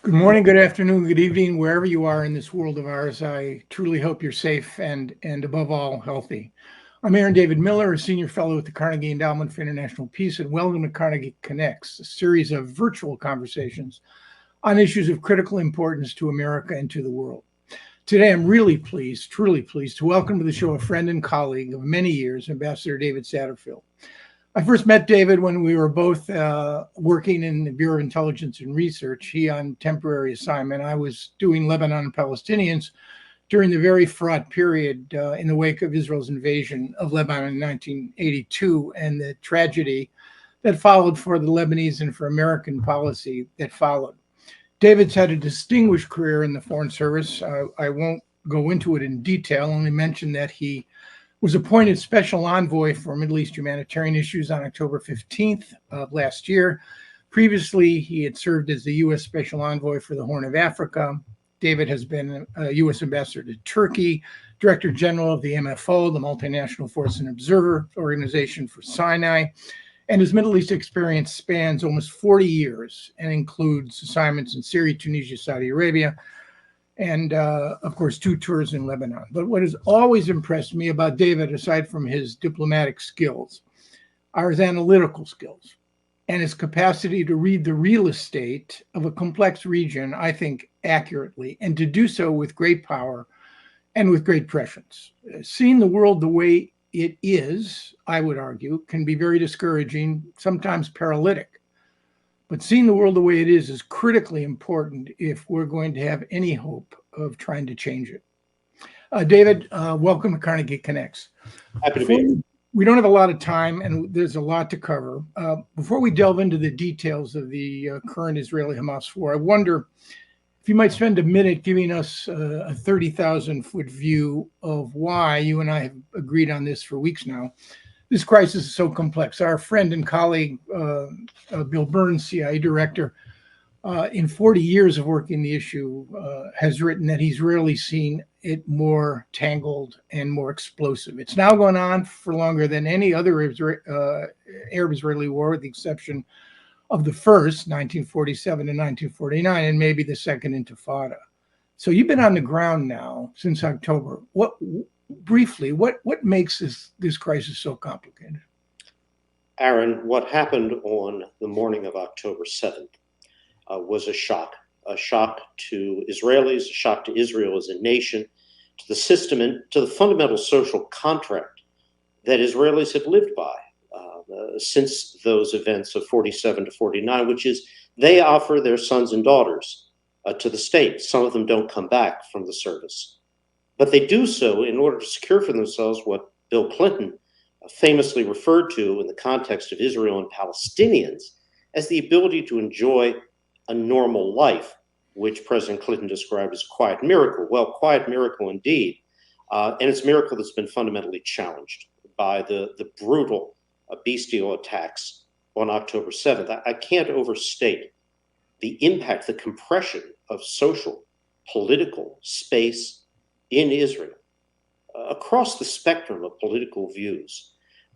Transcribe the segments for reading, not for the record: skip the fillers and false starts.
Good morning, good afternoon, good evening, wherever you are in this world of ours. I truly hope you're safe and above all healthy. I'm Aaron David Miller, a senior fellow at the Carnegie Endowment for International Peace, and welcome to Carnegie Connects, a series of virtual conversations on issues of critical importance to America and to the world. Today, I'm really pleased, truly pleased, to welcome to the show a friend and colleague of many years, Ambassador David Satterfield. I first met David when we were both working in the Bureau of Intelligence and Research. He on temporary assignment. I was doing Lebanon and Palestinians during the very fraught period in the wake of Israel's invasion of Lebanon in 1982 and the tragedy that followed for the Lebanese and for American policy that followed. David's had a distinguished career in the Foreign Service. I won't go into it in detail, only mention that he was appointed special envoy for Middle East humanitarian issues on October 15th of last year. Previously, he had served as the U.S. special envoy for the Horn of Africa. David has been a U.S. ambassador to Turkey, director general of the MFO, the Multinational Force and Observer Organization for Sinai, and his Middle East experience spans almost 40 years and includes assignments in Syria, Tunisia, Saudi Arabia, and of course, 2 tours in Lebanon. But what has always impressed me about David, aside from his diplomatic skills, are his analytical skills and his capacity to read the real estate of a complex region, I think, accurately, and to do so with great power and with great prescience. Seeing the world the way it is, I would argue, can be very discouraging, sometimes paralytic. But seeing the world the way it is critically important if we're going to have any hope of trying to change it. David, welcome to Carnegie Connects. Happy to be Before here. we don't have a lot of time and there's a lot to cover. Before we delve into the details of the current Israeli-Hamas war, I wonder if you might spend a minute giving us a 30,000-foot view of why you and I have agreed on this for weeks now. This crisis is so complex. Our friend and colleague, Bill Burns, CIA director, in 40 years of working the issue, has written that he's rarely seen it more tangled and more explosive. It's now gone on for longer than any other Arab-Israeli war, with the exception of the first, 1947 to 1949, and maybe the second Intifada. So you've been on the ground now since October. What makes this crisis so complicated? Aaron, what happened on the morning of October 7th was a shock to Israelis, a shock to Israel as a nation, to the system, and to the fundamental social contract that Israelis have lived by since those events of 47 to 49, which is they offer their sons and daughters to the state. Some of them don't come back from the service, but they do so in order to secure for themselves what Bill Clinton famously referred to in the context of Israel and Palestinians as the ability to enjoy a normal life, which President Clinton described as a quiet miracle. Well, quiet miracle indeed. And it's a miracle that's been fundamentally challenged by the brutal bestial attacks on October 7th. I can't overstate the impact, the compression of social, political space in Israel across the spectrum of political views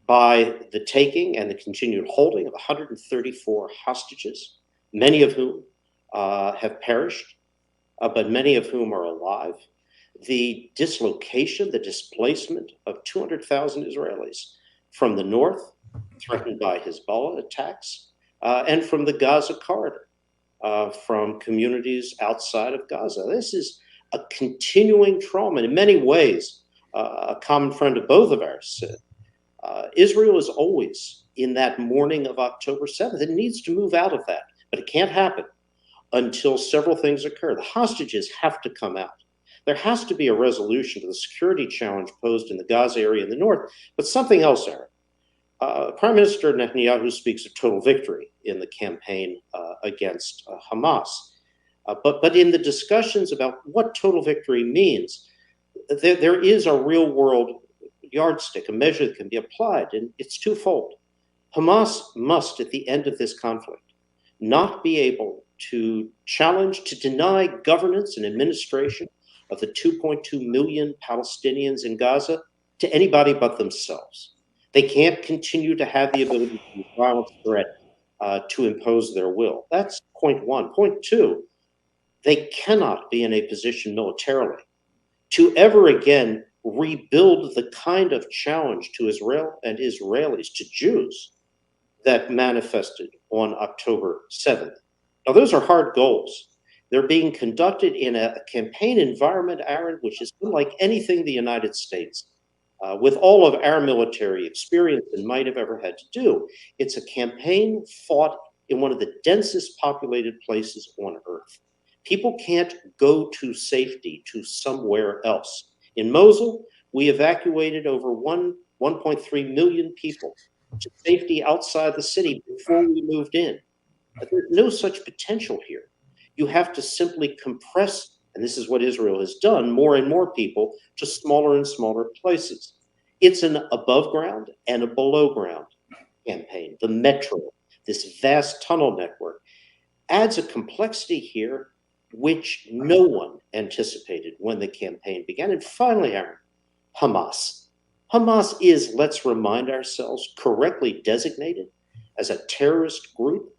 by the taking and the continued holding of 134 hostages, many of whom have perished, but many of whom are alive. The dislocation, the displacement of 200,000 Israelis from the north, threatened by Hezbollah attacks, and from the Gaza corridor, from communities outside of Gaza. This is a continuing trauma. In many ways, a common friend of both of ours said, Israel is always in that morning of October 7th. It needs to move out of that, but it can't happen until several things occur. The hostages have to come out. There has to be a resolution to the security challenge posed in the Gaza area in the north, but something else, Aaron. Prime Minister Netanyahu speaks of total victory in the campaign against Hamas. But in the discussions about what total victory means, there is a real world yardstick, a measure that can be applied, and it's twofold. Hamas must, at the end of this conflict, not be able to challenge, to deny governance and administration of the 2.2 million Palestinians in Gaza to anybody but themselves. They can't continue to have the ability to use violence threat to impose their will. That's point one. Point two, They cannot be in a position militarily to ever again rebuild the kind of challenge to Israel and Israelis, to Jews, that manifested on October 7th. Now, those are hard goals. They're being conducted in a campaign environment, Aaron, which is unlike anything the United States, with all of our military experience and might have ever had to do. It's a campaign fought in one of the densest populated places on earth. People can't go to safety to somewhere else. In Mosul, we evacuated over 1.3 million people to safety outside the city before we moved in. But there's no such potential here. You have to simply compress, and this is what Israel has done, more and more people to smaller and smaller places. It's an above ground and a below ground campaign. The metro, this vast tunnel network, adds a complexity here which no one anticipated when the campaign began. And finally, Aaron, Hamas. Hamas is, let's remind ourselves, correctly designated as a terrorist group.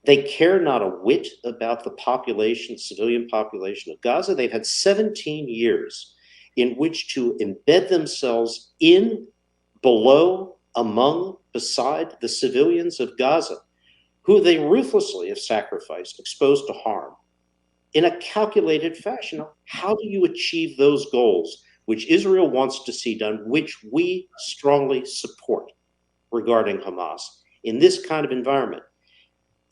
They care not a whit about the population, civilian population of Gaza. They've had 17 years in which to embed themselves in, below, among, beside the civilians of Gaza, who they ruthlessly have sacrificed, exposed to harm, in a calculated fashion. How do you achieve those goals, which Israel wants to see done, which we strongly support regarding Hamas, in this kind of environment?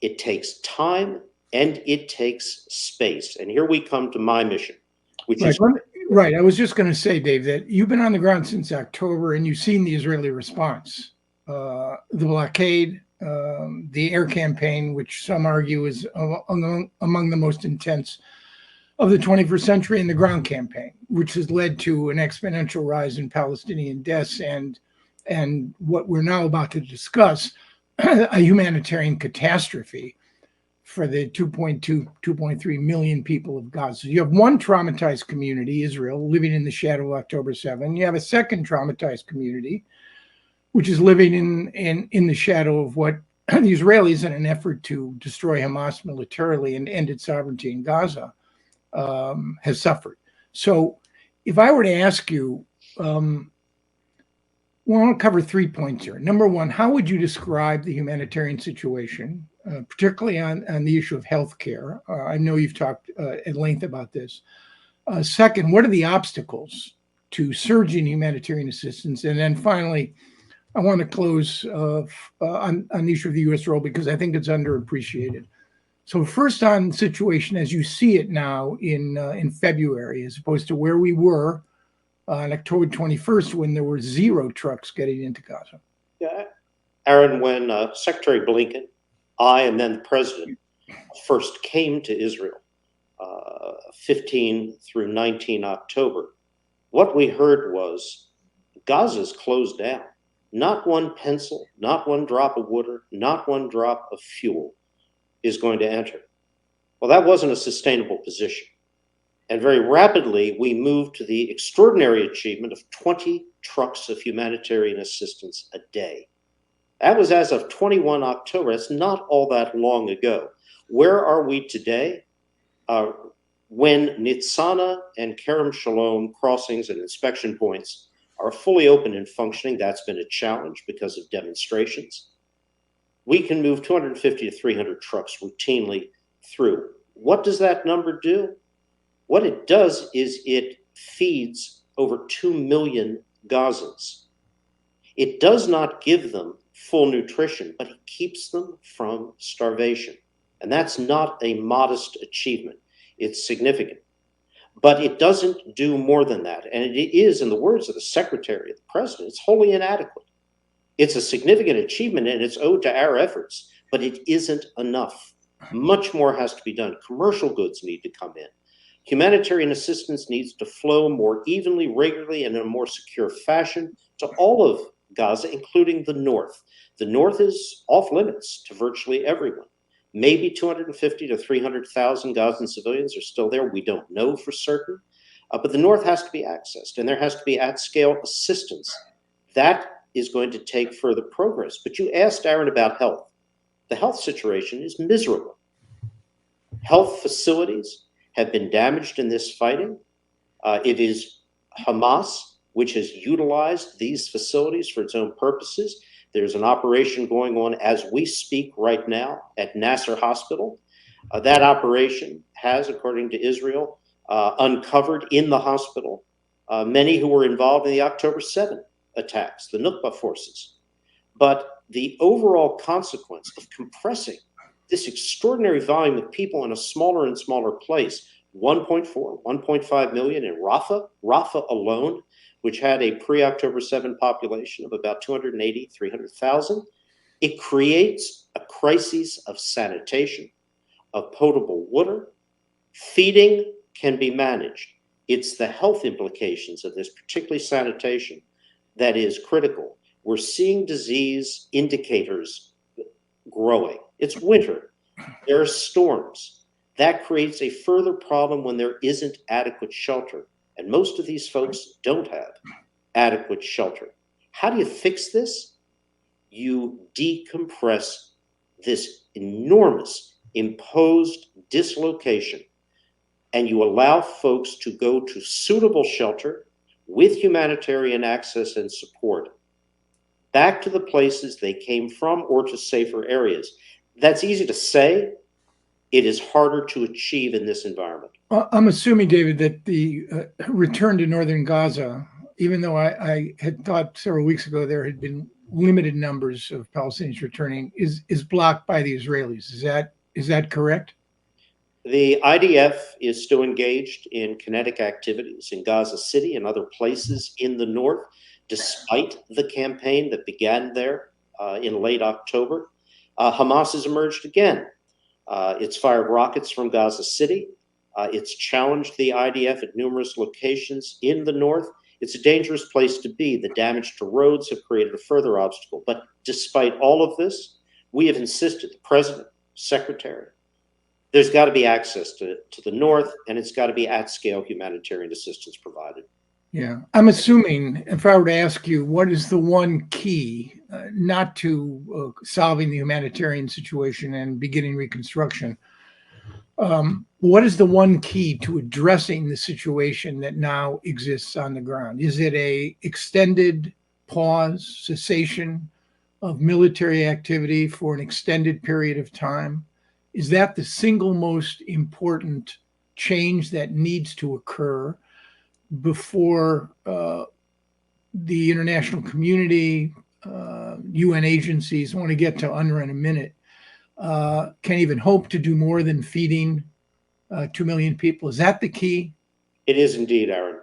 It takes time and it takes space. And here we come to my mission, which is right. I was just going to say, Dave, that you've been on the ground since October and you've seen the Israeli response, the blockade, the air campaign, which some argue is among the most intense of the 21st century, and the ground campaign, which has led to an exponential rise in Palestinian deaths and what we're now about to discuss, a humanitarian catastrophe for the 2.3 million people of Gaza. You have one traumatized community, Israel, living in the shadow of October 7. You have a second traumatized community, which is living in the shadow of what the Israelis, in an effort to destroy Hamas militarily and end its sovereignty in Gaza, has suffered. So if I were to ask you, well, I want to cover 3 points here. Number one, how would you describe the humanitarian situation, particularly on the issue of healthcare? I know you've talked at length about this. Second, what are the obstacles to surging humanitarian assistance? And then finally, I want to close on the issue of the U.S. role because I think it's underappreciated. So first, on the situation as you see it now in February, as opposed to where we were on October 21st, when there were 0 trucks getting into Gaza. Yeah, Aaron, when Secretary Blinken, I, and then the president first came to Israel, 15 through 19 October, what we heard was Gaza's closed down. Not one pencil, not one drop of water, not one drop of fuel is going to enter. Well, that wasn't a sustainable position. And very rapidly, we moved to the extraordinary achievement of 20 trucks of humanitarian assistance a day. That was as of 21 October. It's not all that long ago. Where are we today? When Nitzana and Kerem Shalom crossings and inspection points are fully open and functioning, that's been a challenge because of demonstrations. We can move 250 to 300 trucks routinely through. What does that number do? What it does is it feeds over 2 million Gazans. It does not give them full nutrition, but it keeps them from starvation. And that's not a modest achievement. It's significant. But it doesn't do more than that. And it is, in the words of the Secretary of the President, it's wholly inadequate. It's a significant achievement and it's owed to our efforts, but it isn't enough. Much more has to be done. Commercial goods need to come in. Humanitarian assistance needs to flow more evenly, regularly, and in a more secure fashion to all of Gaza, including the north. The north is off limits to virtually everyone. Maybe 250 to 300,000 Gazan civilians are still there. We don't know for certain. But the north has to be accessed, and there has to be at-scale assistance. That is going to take further progress. But you asked, Aaron, about health. The health situation is miserable. Health facilities have been damaged in this fighting. It is Hamas which has utilized these facilities for its own purposes. There's an operation going on as we speak right now at Nasser Hospital. That operation has, according to Israel, uncovered in the hospital many who were involved in the October 7th attacks, the Nukba forces. But the overall consequence of compressing this extraordinary volume of people in a smaller and smaller place, 1.4, 1.5 million in Rafah alone, which had a pre-October 7 population of about 280, 300,000, it creates a crisis of sanitation, of potable water. Feeding can be managed. It's the health implications of this, particularly sanitation, that is critical. We're seeing disease indicators growing. It's winter. There are storms. That creates a further problem when there isn't adequate shelter. And most of these folks don't have adequate shelter. How do you fix this? You decompress this enormous imposed dislocation, and you allow folks to go to suitable shelter with humanitarian access and support back to the places they came from or to safer areas. That's easy to say. It is harder to achieve in this environment. I'm assuming, David, that the return to northern Gaza, even though I had thought several weeks ago there had been limited numbers of Palestinians returning, is blocked by the Israelis. Is that correct? The IDF is still engaged in kinetic activities in Gaza City and other places in the north, despite the campaign that began there in late October. Hamas has emerged again. It's fired rockets from Gaza City. It's challenged the IDF at numerous locations in the north. It's a dangerous place to be. The damage to roads have created a further obstacle. But despite all of this, we have insisted, the president, secretary, there's got to be access to the north, and it's got to be at-scale humanitarian assistance provided. Yeah. I'm assuming, if I were to ask you, what is the one key not to solving the humanitarian situation and beginning reconstruction? What is the one key to addressing the situation that now exists on the ground? Is it a extended pause, cessation of military activity for an extended period of time? Is that the single most important change that needs to occur before the international community, UN agencies, I want to get to UNRA in a minute, can even hope to do more than feeding 2 million people? Is that the key? It is indeed, Aaron.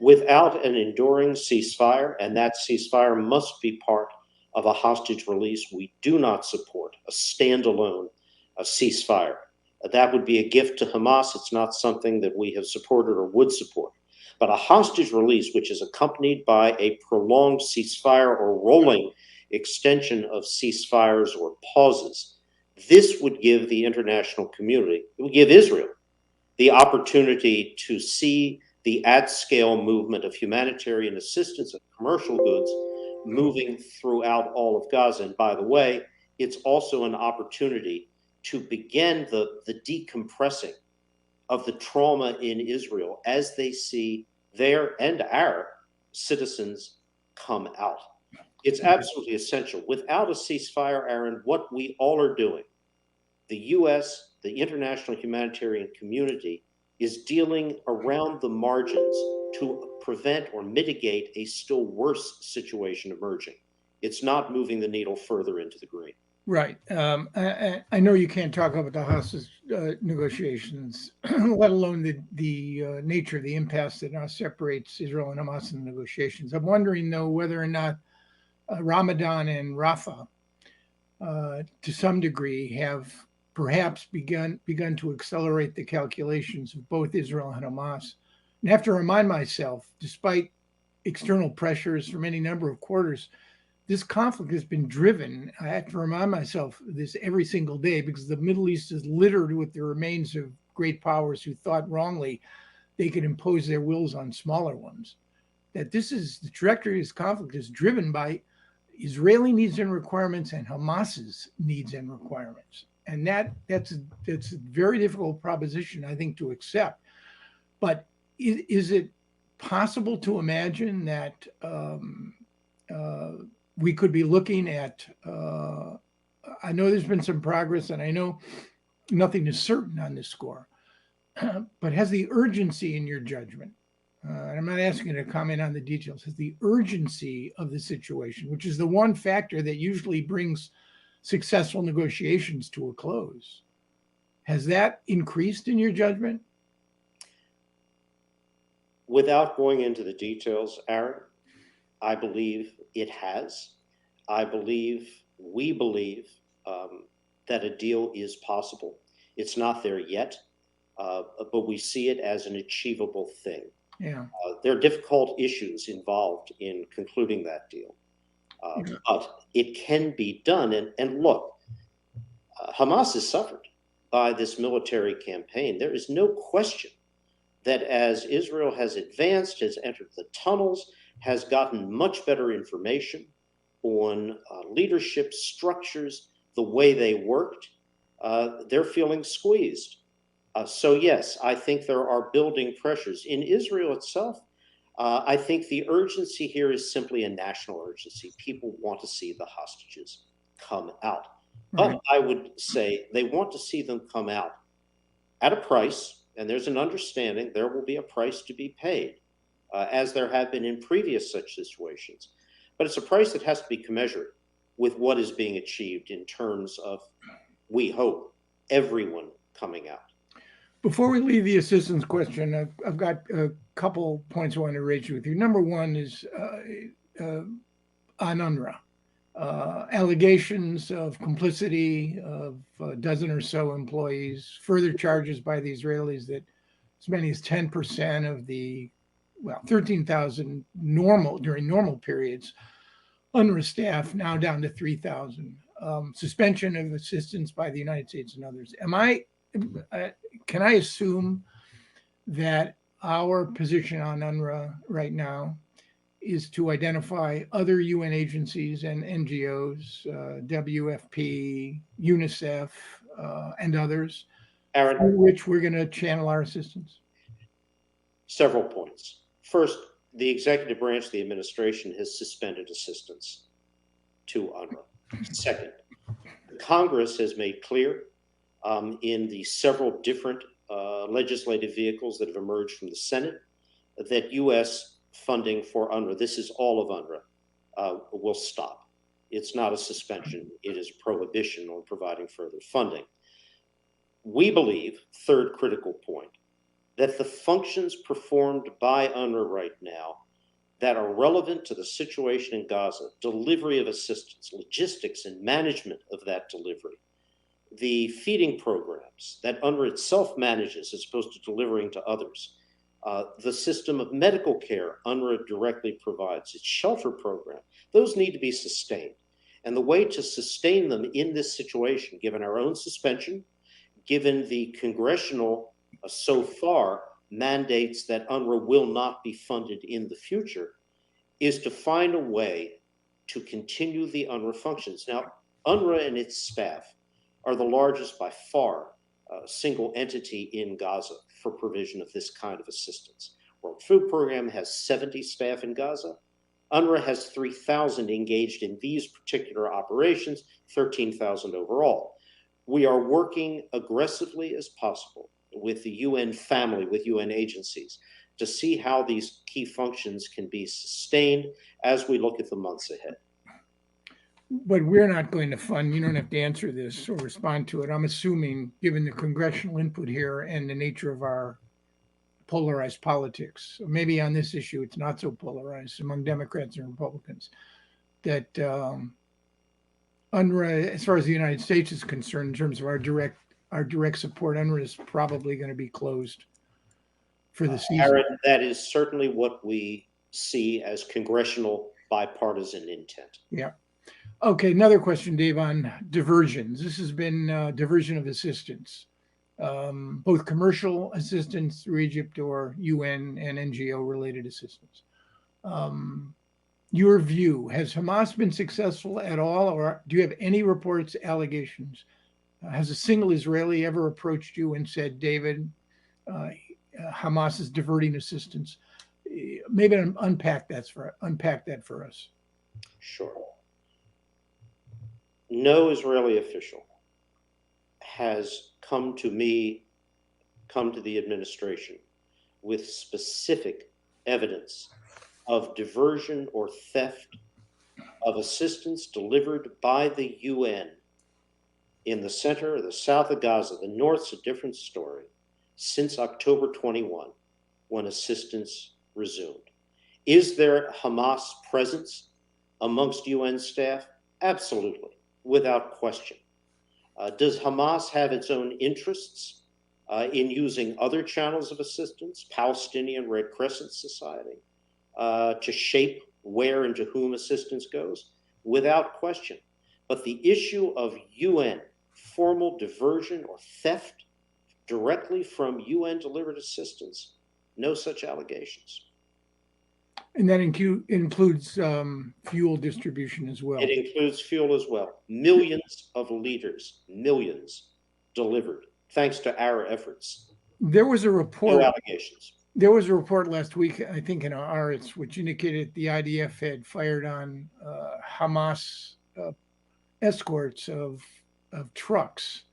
Without an enduring ceasefire, and that ceasefire must be part of a hostage release, we do not support a standalone ceasefire. That would be a gift to Hamas. It's not something that we have supported or would support. But a hostage release, which is accompanied by a prolonged ceasefire or rolling extension of ceasefires or pauses, this would give the international community, it would give Israel the opportunity to see the at-scale movement of humanitarian assistance and commercial goods moving throughout all of Gaza. And by the way, it's also an opportunity to begin the decompressing of the trauma in Israel as they see their and our citizens come out. It's absolutely essential. Without a ceasefire, Aaron, what we all are doing, the U.S., the international humanitarian community, is dealing around the margins to prevent or mitigate a still worse situation emerging. It's not moving the needle further into the green. Right. I know you can't talk about the hostage negotiations, let alone the nature of the impasse that now separates Israel and Hamas in the negotiations. I'm wondering, though, whether or not Ramadan and Rafah, to some degree, have perhaps begun to accelerate the calculations of both Israel and Hamas. And I have to remind myself, despite external pressures from any number of quarters, this conflict has been driven. I have to remind myself of this every single day because the Middle East is littered with the remains of great powers who thought wrongly they could impose their wills on smaller ones. That this is the trajectory of this conflict is driven by Israeli needs and requirements and Hamas's needs and requirements. and that's a very difficult proposition, I think, to accept. But is it possible to imagine that we could be looking at? I know there's been some progress, and I know nothing is certain on this score. But has the urgency in your judgment, and I'm not asking you to comment on the details, has the urgency of the situation, which is the one factor that usually brings successful negotiations to a close, has that increased in your judgment? Without going into the details, Aaron, I believe it has. We believe that a deal is possible. It's not there yet, but we see it as an achievable thing. Yeah. There are difficult issues involved in concluding that deal, but it can be done. And look, Hamas has suffered by this military campaign. There is no question that as Israel has advanced, has entered the tunnels, has gotten much better information on leadership structures, the way they worked, they're feeling squeezed. So yes, I think there are building pressures. In Israel itself, I think the urgency here is simply a national urgency. People want to see the hostages come out. Right. But I would say they want to see them come out at a price, and there's an understanding there will be a price to be paid, as there have been in previous such situations. But it's a price that has to be commensurate with what is being achieved in terms of, we hope, everyone coming out. Before we leave the assistance question, I've got a couple points I want to raise with you. Number one is on UNRWA. Allegations of complicity of a dozen or so employees, further charges by the Israelis that as many as 10% of the, 13,000 during normal periods, UNRWA staff now down to 3,000. Suspension of assistance by the United States and others. Can I assume that our position on UNRWA right now is to identify other UN agencies and NGOs, WFP, UNICEF, and others, Aaron, through which we're going to channel our assistance? Several points. First, the executive branch of the administration has suspended assistance to UNRWA. Second, Congress has made clear in the several different legislative vehicles that have emerged from the Senate that U.S. funding for UNRWA, this is all of UNRWA, will stop. It's not a suspension, it is a prohibition on providing further funding. We believe, third critical point, that the functions performed by UNRWA right now that are relevant to the situation in Gaza, delivery of assistance, logistics and management of that delivery, the feeding programs that UNRWA itself manages as opposed to delivering to others, the system of medical care UNRWA directly provides, its shelter program, those need to be sustained. And the way to sustain them in this situation, given our own suspension, given the congressional so far mandates that UNRWA will not be funded in the future, is to find a way to continue the UNRWA functions. Now, UNRWA and its staff are the largest by far single entity in Gaza for provision of this kind of assistance. World Food Program has 70 staff in Gaza. UNRWA has 3,000 engaged in these particular operations, 13,000 overall. We are working aggressively as possible with the UN family, with UN agencies, to see how these key functions can be sustained as we look at the months ahead. But we're not going to fund, you don't have to answer this or respond to it. I'm assuming, given the congressional input here and the nature of our polarized politics, maybe on this issue it's not so polarized among Democrats and Republicans, that UNRWA, as far as the United States is concerned, in terms of our direct support, UNRWA is probably going to be closed for the season. Aaron, that is certainly what we see as congressional bipartisan intent. Yeah. Okay, another question, Dave, on diversions. This has been diversion of assistance, both commercial assistance through Egypt or UN and NGO related assistance. Your view, has Hamas been successful at all, or do you have any reports, allegations Has a single Israeli ever approached you and said, David, Hamas is diverting assistance? Maybe unpack that for us. Sure. No Israeli official has come to me, come to the administration with specific evidence of diversion or theft of assistance delivered by the UN in the center or the south of Gaza. The north's a different story, since October 21, when assistance resumed. Is there Hamas presence amongst UN staff? Absolutely, without question. Does Hamas have its own interests in using other channels of assistance, Palestinian Red Crescent Society, to shape where and to whom assistance goes? Without question. But the issue of UN formal diversion or theft directly from UN delivered assistance, no such allegations. And that includes fuel distribution as well. It includes fuel as well. Millions of liters, millions delivered, thanks to our efforts. There was a report. No allegations. There was a report last week, I think, in Haaretz, which indicated the IDF had fired on Hamas escorts of trucks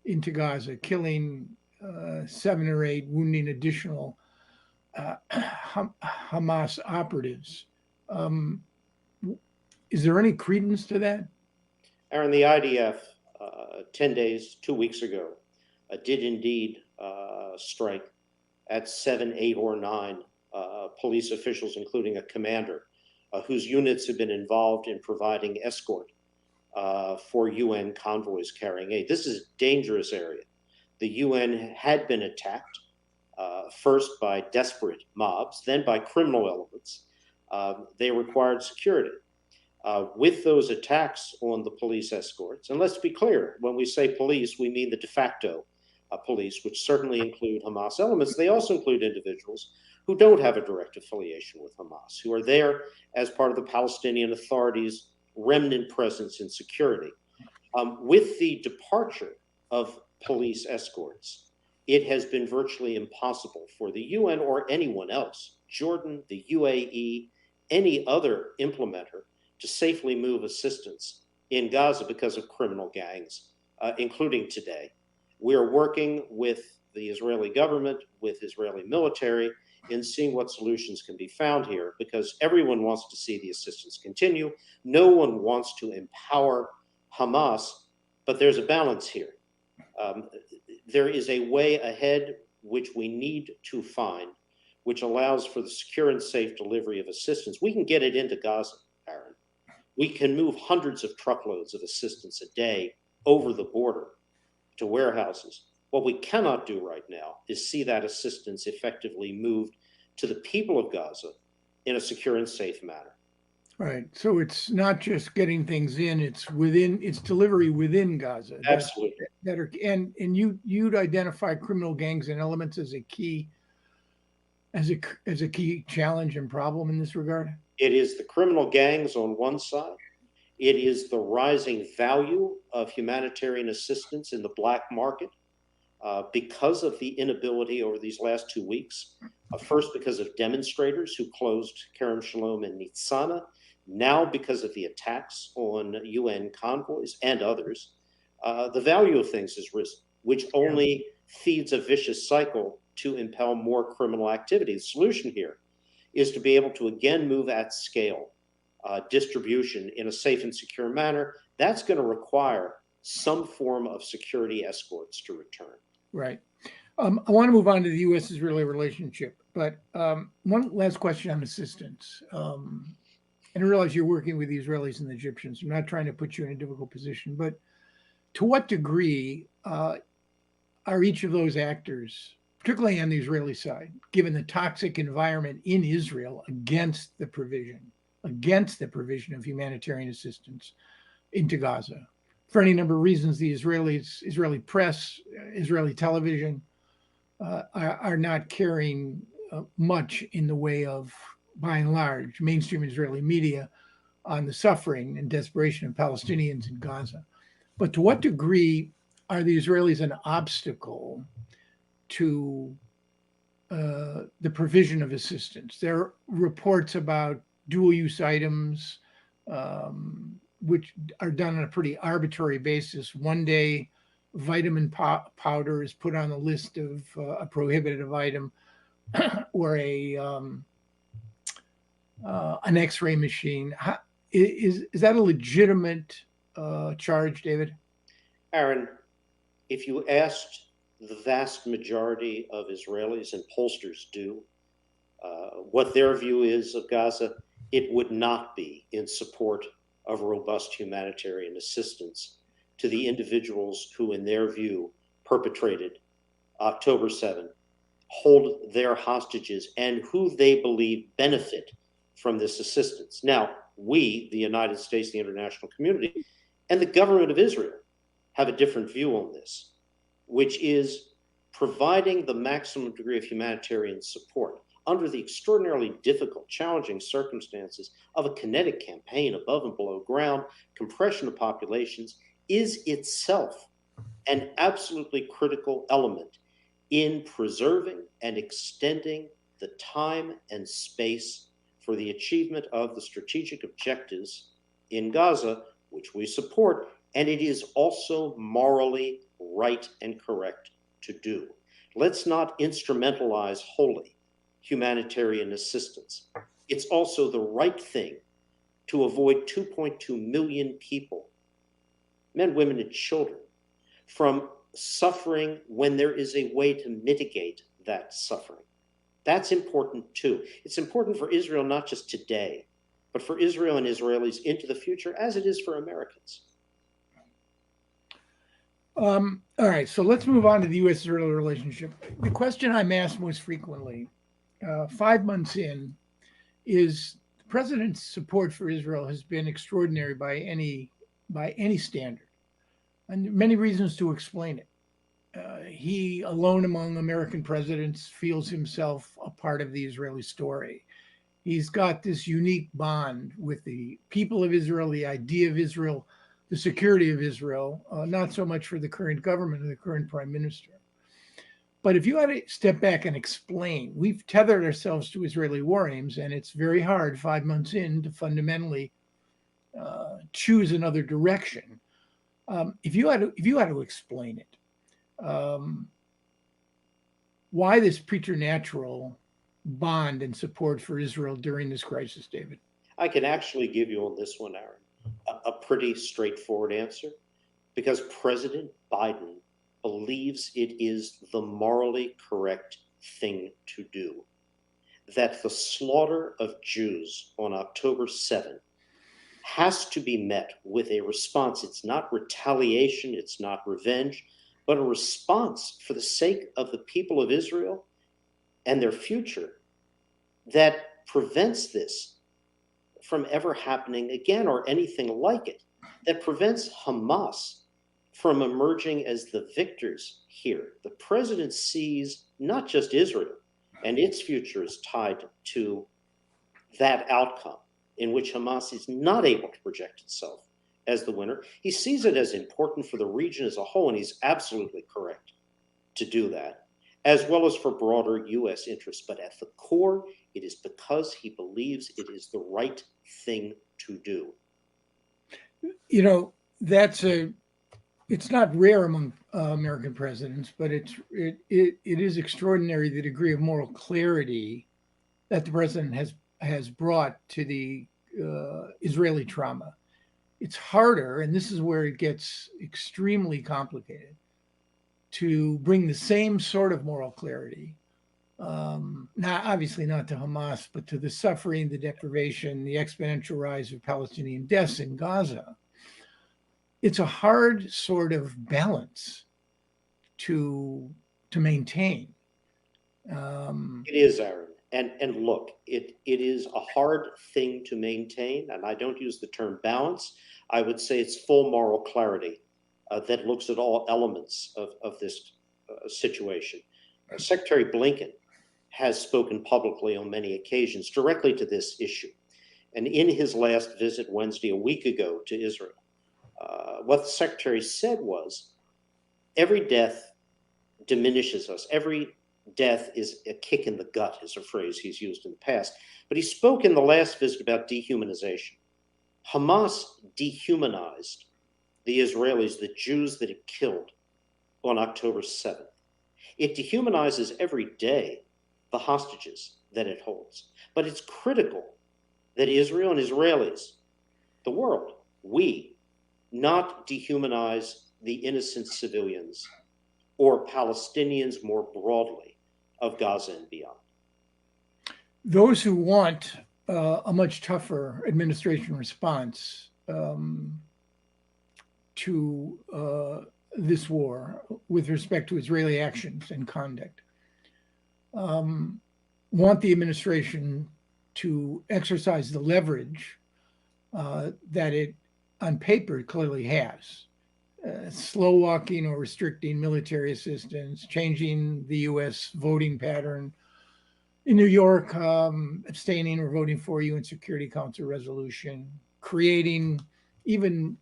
into Gaza, killing 7 or 8, wounding additional Hamas operatives. Is there any credence to that? Aaron, the IDF, 10 days, 2 weeks ago, did indeed strike at 7, 8, or 9 police officials, including a commander, whose units have been involved in providing escort for UN convoys carrying aid. This is a dangerous area. The UN had been attacked, first by desperate mobs, then by criminal elements. They required security. With those attacks on the police escorts, and let's be clear, when we say police, we mean the de facto police, which certainly include Hamas elements. They also include individuals who don't have a direct affiliation with Hamas, who are there as part of the Palestinian Authority's remnant presence in security. With the departure of police escorts, it has been virtually impossible for the UN or anyone else, Jordan, the UAE, any other implementer, to safely move assistance in Gaza because of criminal gangs, including today. We are working with the Israeli government, with Israeli military, in seeing what solutions can be found here, because everyone wants to see the assistance continue. No one wants to empower Hamas, but there's a balance here. There is a way ahead which we need to find, which allows for the secure and safe delivery of assistance. We can get it into Gaza, Aaron. We can move hundreds of truckloads of assistance a day over the border to warehouses. What we cannot do right now is see that assistance effectively moved to the people of Gaza in a secure and safe manner. Right. So it's not just getting things in; it's delivery within Gaza. Absolutely. And you'd identify criminal gangs and elements as a key challenge and problem in this regard. It is the criminal gangs on one side. It is the rising value of humanitarian assistance in the black market because of the inability over these last 2 weeks. First, because of demonstrators who closed Kerem Shalom and Nitzana. Now, because of the attacks on UN convoys and others, the value of things has risen, which only feeds a vicious cycle to impel more criminal activity. The solution here is to be able to again move at scale distribution in a safe and secure manner. That's going to require some form of security escorts to return. Right. I want to move on to the U.S.-Israeli relationship, but one last question on assistance. And I realize you're working with the Israelis and the Egyptians. I'm not trying to put you in a difficult position, but to what degree are each of those actors, particularly on the Israeli side, given the toxic environment in Israel against the provision of humanitarian assistance into Gaza? For any number of reasons, the Israeli press, Israeli television are not carrying much in the way of, by and large, mainstream Israeli media on the suffering and desperation of Palestinians in Gaza. But to what degree are the Israelis an obstacle to the provision of assistance? There are reports about dual-use items, which are done on a pretty arbitrary basis. One day, vitamin powder is put on the list of a prohibitive item, or an X-ray machine. Is that a legitimate charge, David? Aaron, if you asked the vast majority of Israelis, and pollsters do, what their view is of Gaza, it would not be in support of robust humanitarian assistance to the individuals who, in their view, perpetrated October 7, hold their hostages, and who they believe benefit from this assistance. Now, we, the United States, the international community, and the government of Israel have a different view on this, which is providing the maximum degree of humanitarian support under the extraordinarily difficult, challenging circumstances of a kinetic campaign above and below ground, compression of populations, is itself an absolutely critical element in preserving and extending the time and space for the achievement of the strategic objectives in Gaza, which we support, and it is also morally right and correct to do. Let's not instrumentalize wholly humanitarian assistance. It's also the right thing to avoid 2.2 million people, men, women, and children, from suffering when there is a way to mitigate that suffering. That's important too. It's important for Israel, not just today, but for Israel and Israelis into the future, as it is for Americans. All right, so let's move on to the U.S.-Israel relationship. The question I'm asked most frequently, 5 months in, is the president's support for Israel has been extraordinary by any standard, and many reasons to explain it. He, alone among American presidents, feels himself a part of the Israeli story. He's got this unique bond with the people of Israel, the idea of Israel, the security of Israel, not so much for the current government or the current prime minister. But if you had to step back and explain, we've tethered ourselves to Israeli war aims, and it's very hard 5 months in to fundamentally choose another direction. If you had to explain it, why this preternatural bond and support for Israel during this crisis, David? I can actually give you on this one, Aaron, a pretty straightforward answer, because President Biden believes it is the morally correct thing to do. That the slaughter of Jews on October 7 has to be met with a response. It's not retaliation, it's not revenge, but a response for the sake of the people of Israel and their future that prevents this from ever happening again or anything like it, that prevents Hamas from emerging as the victors here. The president sees not just Israel, and its future is tied to that outcome in which Hamas is not able to project itself as the winner. He sees it as important for the region as a whole, and he's absolutely correct to do that, as well as for broader U.S. interests. But at the core, it is because he believes it is the right thing to do. You know, it's not rare among American presidents, but it is extraordinary the degree of moral clarity that the president has brought to the Israeli trauma. It's harder, and this is where it gets extremely complicated, to bring the same sort of moral clarity, obviously not to Hamas, but to the suffering, the deprivation, the exponential rise of Palestinian deaths in Gaza. It's a hard sort of balance to maintain. It is, Aaron. And look, it is a hard thing to maintain, and I don't use the term balance. I would say it's full moral clarity that looks at all elements of this situation. Secretary Blinken has spoken publicly on many occasions directly to this issue. And in his last visit Wednesday, a week ago, to Israel, what the secretary said was Every death diminishes us. Every death is a kick in the gut, is a phrase he's used in the past. But he spoke in the last visit about dehumanization. Hamas dehumanized the Israelis, the Jews that it killed on October 7th. It dehumanizes every day the hostages that it holds. But it's critical that Israel and Israelis, the world, we, not dehumanize the innocent civilians or Palestinians more broadly of Gaza and beyond. Those who want a much tougher administration response to this war with respect to Israeli actions and conduct want the administration to exercise the leverage that it, on paper, clearly has. Slow walking or restricting military assistance, changing the U.S. voting pattern. In New York, abstaining or voting for UN Security Council resolution, creating even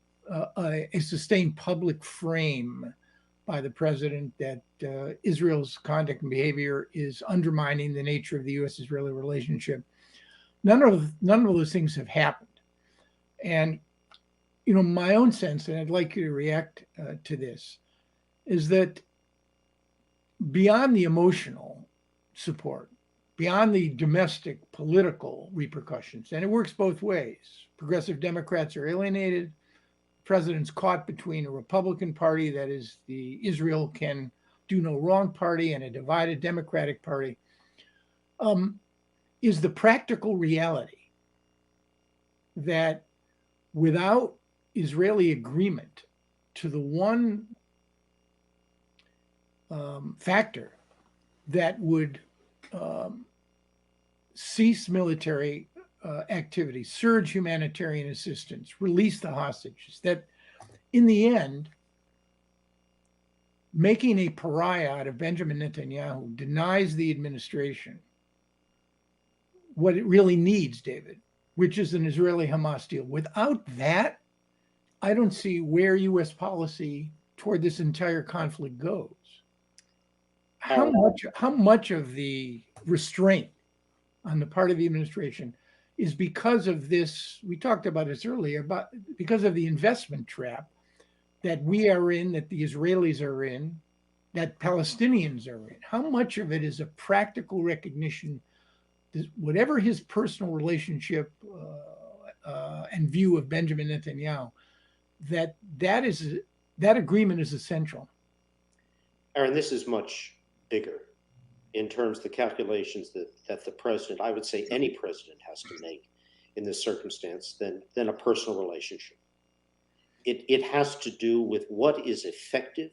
a sustained public frame by the president that Israel's conduct and behavior is undermining the nature of the U.S.-Israeli relationship. None of those things have happened. And, you know, my own sense, and I'd like you to react to this, is that beyond the emotional support, beyond the domestic political repercussions, and it works both ways. Progressive Democrats are alienated. The president's caught between a Republican Party, that is the Israel can do no wrong party, and a divided Democratic Party, is the practical reality that without Israeli agreement to the one factor that would cease military activity, surge humanitarian assistance, release the hostages, that in the end, making a pariah out of Benjamin Netanyahu denies the administration what it really needs, David, which is an Israeli-Hamas deal. Without that, I don't see where U.S. policy toward this entire conflict goes. How much of the restraint on the part of the administration is because of this? We talked about this earlier, about because of the investment trap that we are in, that the Israelis are in, that Palestinians are in. How much of it is a practical recognition, whatever his personal relationship and view of Benjamin Netanyahu, that agreement is essential? Aaron, this is much bigger in terms of the calculations that the president, I would say any president, has to make in this circumstance than a personal relationship. It has to do with what is effective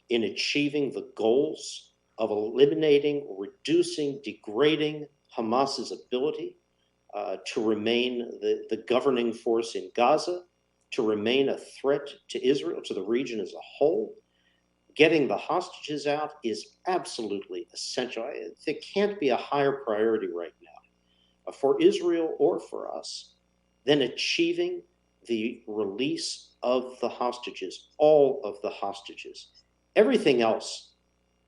in achieving the goals of eliminating, reducing, degrading Hamas's ability to remain the governing force in Gaza, to remain a threat to Israel, to the region as a whole. Getting the hostages out is absolutely essential. There can't be a higher priority right now for Israel or for us than achieving the release of the hostages, all of the hostages. Everything else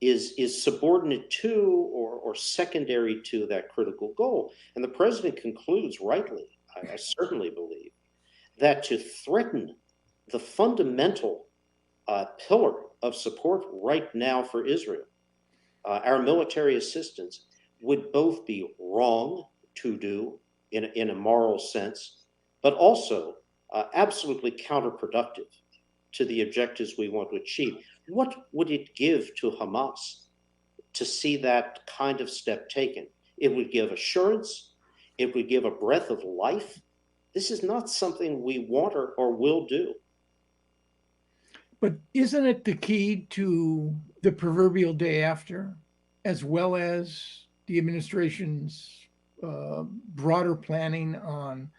is subordinate to or secondary to that critical goal. And the president concludes rightly, I certainly believe, that to threaten the fundamental pillar of support right now for Israel, our military assistance, would both be wrong to do in a moral sense, but also absolutely counterproductive to the objectives we want to achieve. What would it give to Hamas to see that kind of step taken? It would give assurance. It would give a breath of life. This is not something we want or will do. But isn't it the key to the proverbial day after, as well as the administration's broader planning on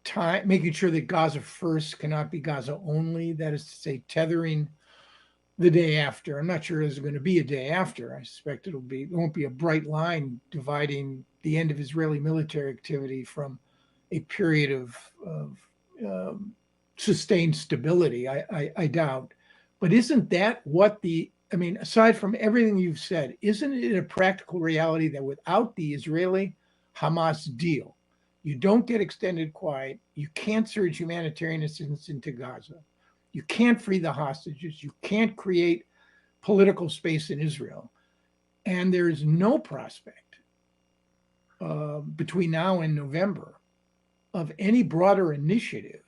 time, making sure that Gaza first cannot be Gaza only? That is to say, tethering the day after. I'm not sure there's going to be a day after. I suspect it won't be a bright line dividing the end of Israeli military activity from a period of sustained stability. I doubt. But isn't that what aside from everything you've said, isn't it a practical reality that without the Israeli-Hamas deal, you don't get extended quiet, you can't surge humanitarian assistance into Gaza, you can't free the hostages, you can't create political space in Israel, and there is no prospect between now and November of any broader initiative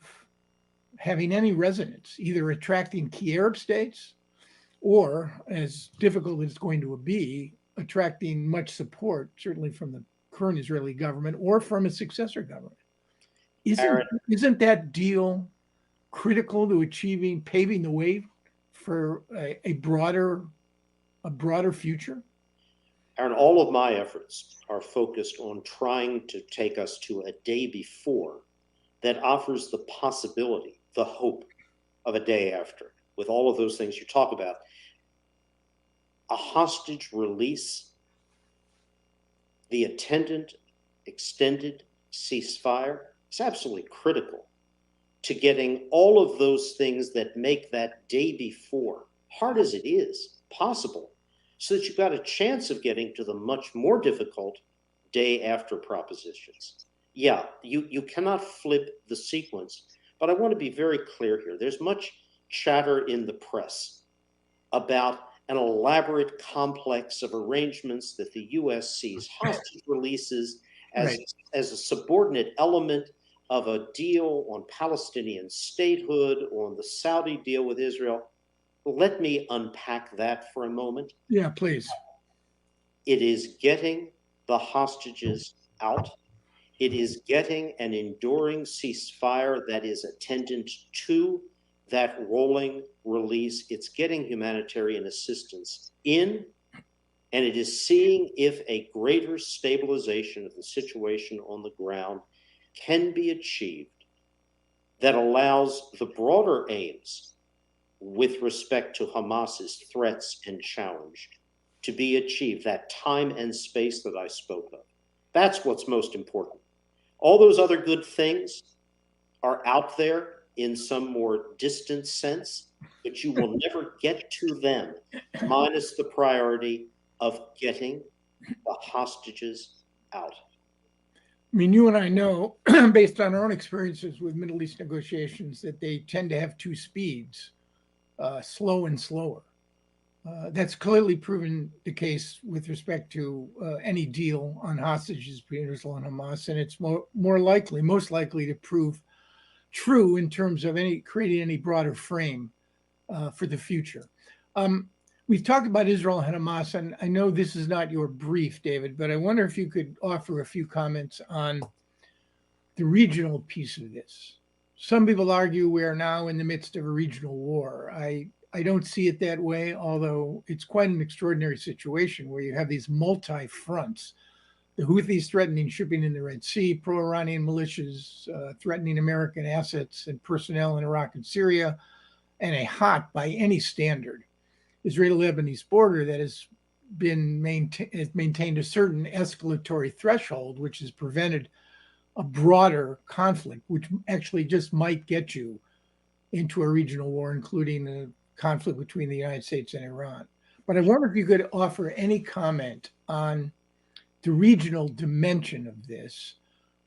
having any resonance, either attracting key Arab states or, as difficult as it's going to be, attracting much support, certainly from the current Israeli government or from a successor government. Isn't that deal critical to paving the way for a broader future? Aaron, all of my efforts are focused on trying to take us to a day before that offers the possibility, the hope of a day after, with all of those things you talk about. A hostage release, the attendant extended ceasefire is absolutely critical to getting all of those things that make that day before, hard as it is, possible, so that you've got a chance of getting to the much more difficult day after propositions. Yeah, you cannot flip the sequence, but I want to be very clear here. There's much chatter in the press about an elaborate complex of arrangements that the U.S. sees hostage releases as a subordinate element of a deal on Palestinian statehood, on the Saudi deal with Israel. Let me unpack that for a moment. Yeah, please. It is getting the hostages out. It is getting an enduring ceasefire that is attendant to that rolling release. It's getting humanitarian assistance in, and it is seeing if a greater stabilization of the situation on the ground can be achieved that allows the broader aims with respect to Hamas's threats and challenge to be achieved, that time and space that I spoke of. That's what's most important. All those other good things are out there in some more distant sense, but you will never get to them minus the priority of getting the hostages out. I mean, you and I know, based on our own experiences with Middle East negotiations, that they tend to have two speeds, slow and slower. That's clearly proven the case with respect to any deal on hostages between Israel and Hamas, and it's most likely to prove true in terms of creating any broader frame for the future. We've talked about Israel and Hamas, and I know this is not your brief, David, but I wonder if you could offer a few comments on the regional piece of this. Some people argue we are now in the midst of a regional war. I don't see it that way, although it's quite an extraordinary situation where you have these multi-fronts. The Houthis threatening shipping in the Red Sea, pro-Iranian militias threatening American assets and personnel in Iraq and Syria, and a hot, by any standard, Israeli-Lebanese border that has maintained a certain escalatory threshold, which has prevented a broader conflict, which actually just might get you into a regional war, including a conflict between the United States and Iran. But I wonder if you could offer any comment on the regional dimension of this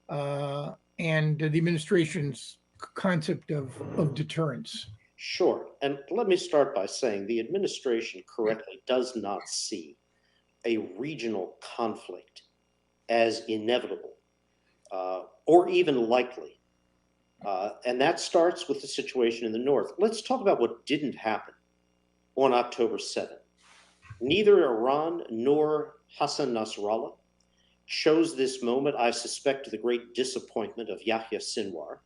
and the administration's concept of deterrence. Sure. And let me start by saying the administration correctly does not see a regional conflict as inevitable or even likely. And that starts with the situation in the north. Let's talk about what didn't happen on October 7th. Neither Iran nor Hassan Nasrallah chose this moment, I suspect to the great disappointment of Yahya Sinwar,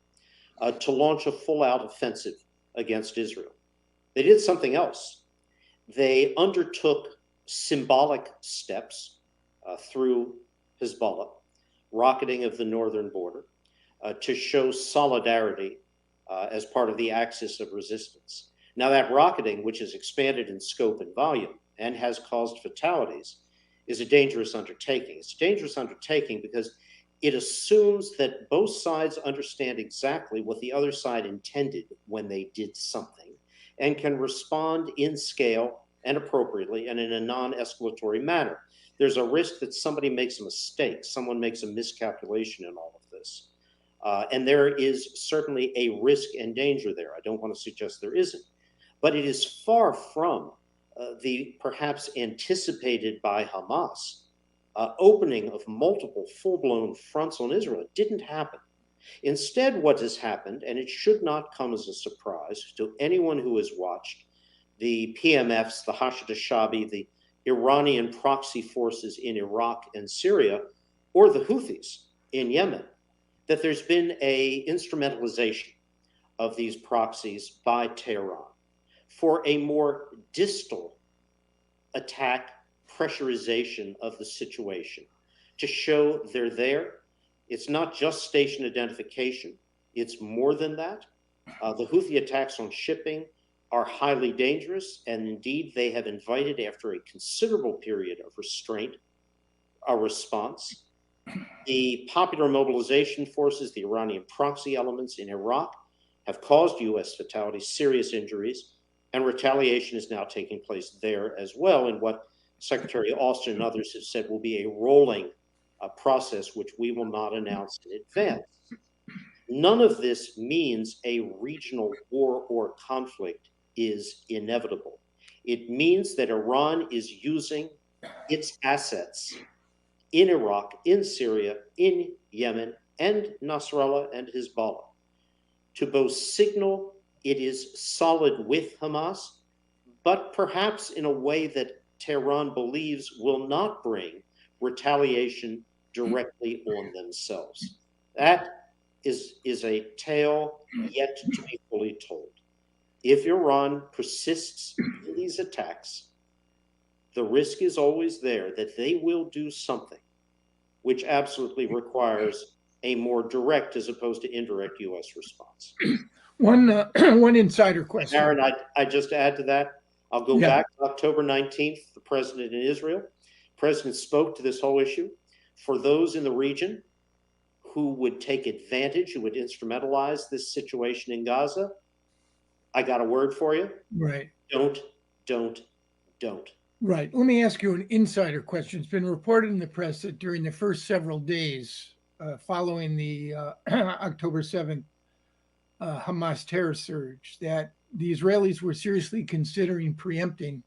to launch a full-out offensive against Israel. They did something else. They undertook symbolic steps through Hezbollah, rocketing of the northern border, to show solidarity as part of the axis of resistance. Now, that rocketing, which has expanded in scope and volume and has caused fatalities, is a dangerous undertaking. It's a dangerous undertaking because it assumes that both sides understand exactly what the other side intended when they did something. and can respond in scale and appropriately and in a non-escalatory manner. There's a risk that somebody makes a mistake, someone makes a miscalculation in all of this. And there is certainly a risk and danger there. I don't want to suggest there isn't. But it is far from the perhaps anticipated by Hamas opening of multiple full-blown fronts on Israel. It didn't happen. Instead, what has happened, and it should not come as a surprise to anyone who has watched the PMFs, the Hashd al-Shaabi, the Iranian proxy forces in Iraq and Syria, or the Houthis in Yemen, that there's been a instrumentalization of these proxies by Tehran for a more distal attack, pressurization of the situation to show they're there. It's not just station identification, it's more than that. The Houthi attacks on shipping are highly dangerous, and indeed they have invited, after a considerable period of restraint, a response. The popular mobilization forces, the Iranian proxy elements in Iraq, have caused US fatalities, serious injuries, and retaliation is now taking place there as well in what Secretary Austin and others have said will be a rolling process which we will not announce in advance. None of this means a regional war or conflict is inevitable. It means that Iran is using its assets in Iraq, in Syria, in Yemen, and Nasrallah and Hezbollah to both signal it is solid with Hamas, but perhaps in a way that Tehran believes will not bring retaliation directly on themselves. That is a tale yet to be fully told. If Iran persists in these attacks, the risk is always there that they will do something which absolutely requires a more direct as opposed to indirect U.S. response. One insider question. Aaron, I just add to that. I'll go back to October 19th, the president in Israel. The president spoke to this whole issue. For those in the region who would take advantage, who would instrumentalize this situation in Gaza, I got a word for you. Right. Don't. Right. Let me ask you an insider question. It's been reported in the press that during the first several days following the October 7th Hamas terror surge, that the Israelis were seriously considering preempting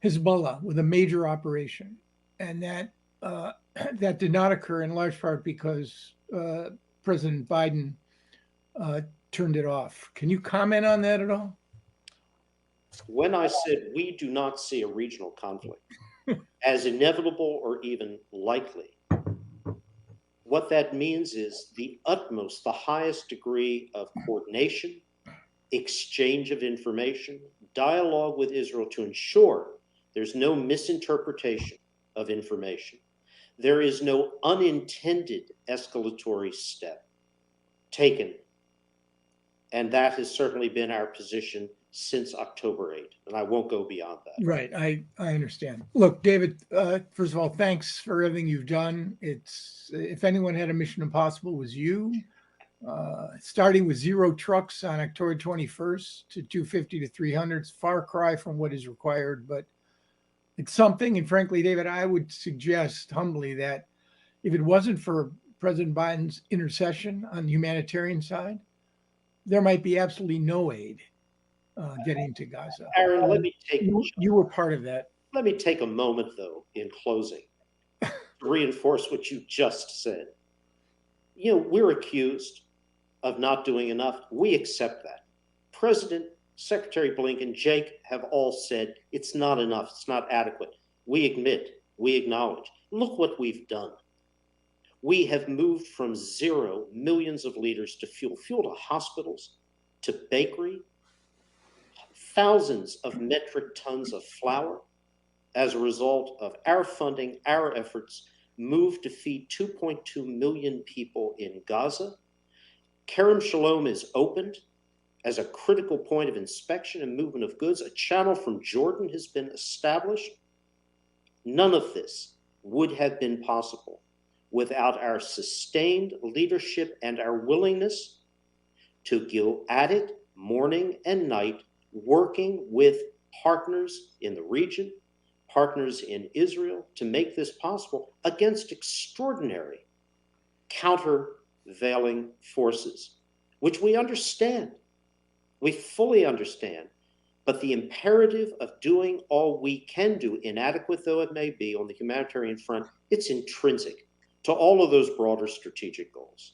Hezbollah with a major operation, and that that did not occur in large part because President Biden turned it off. Can you comment on that at all? When I said we do not see a regional conflict as inevitable or even likely, what that means is the utmost, the highest degree of coordination, exchange of information, dialogue with Israel to ensure there's no misinterpretation of information. There is no unintended escalatory step taken. And that has certainly been our position since October 8th, and I won't go beyond that. Right, I understand. Look, David, first of all, thanks for everything you've done. It's, if anyone had a mission impossible, it was you. Starting with 0 trucks on October 21st to 250 to 300, it's far cry from what is required, but it's something. And frankly, David, I would suggest humbly that if it wasn't for President Biden's intercession on the humanitarian side, there might be absolutely no aid getting to Gaza. Aaron, let me take you were part of that. Let me take a moment, though, in closing, to reinforce what you just said. You know, we're accused of not doing enough. We accept that. President, Secretary Blinken, Jake have all said it's not enough. It's not adequate. We admit, we acknowledge. Look what we've done. We have moved from 0 millions of liters to fuel to hospitals, to bakery, thousands of metric tons of flour as a result of our funding, our efforts, moved to feed 2.2 million people in Gaza. Kerem Shalom is opened as a critical point of inspection and movement of goods. A channel from Jordan has been established. None of this would have been possible without our sustained leadership and our willingness to go at it morning and night working with partners in the region, partners in Israel, to make this possible against extraordinary countervailing forces, which we understand. We fully understand. But the imperative of doing all we can do, inadequate though it may be, on the humanitarian front, it's intrinsic to all of those broader strategic goals.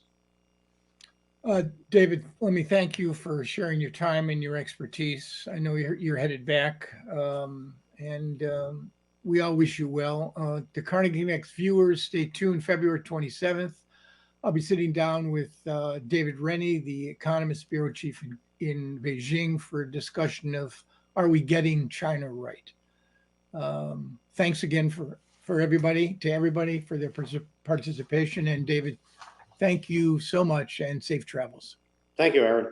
David, let me thank you for sharing your time and your expertise. I know you're headed back, and we all wish you well. To Carnegie Next viewers, stay tuned February 27th. I'll be sitting down with David Rennie, the Economist Bureau Chief in Beijing, for a discussion of, are we getting China right? Thanks again for everybody for their participation. And David, thank you so much, and safe travels. Thank you, Aaron.